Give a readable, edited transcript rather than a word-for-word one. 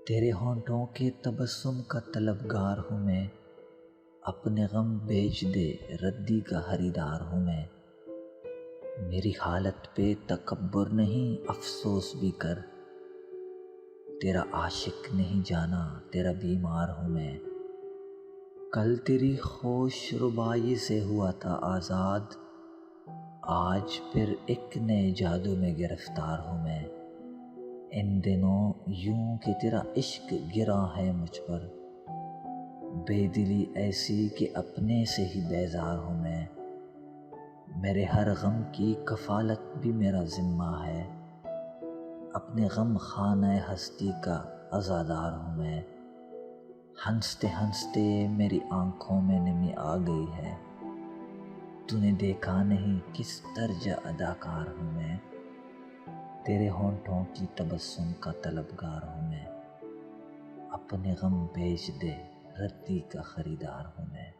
تیرے ہونٹوں کے تبسم کا طلبگار ہوں میں، اپنے غم بیچ دے ردی کا خریدار ہوں میں۔ میری حالت پہ تکبر نہیں افسوس بھی کر، تیرا عاشق نہیں جانا تیرا بیمار ہوں میں۔ کل تیری خوش ربائی سے ہوا تھا آزاد، آج پھر ایک نئے جادو میں گرفتار ہوں میں۔ ان دنوں یوں کہ تیرا عشق گرا ہے مجھ پر، بے دلی ایسی کہ اپنے سے ہی بیزار ہوں میں۔ میرے ہر غم کی کفالت بھی میرا ذمہ ہے، اپنے غم خانہ ہستی کا عزادار ہوں میں۔ ہنستے ہنستے میری آنکھوں میں نمی آ گئی ہے، تو نے دیکھا نہیں کس درجہ اداکار ہوں میں۔ تیرے ہونٹوں کی تبسم کا طلبگار ہوں میں، اپنے غم بیچ دے ردی کا خریدار ہوں میں۔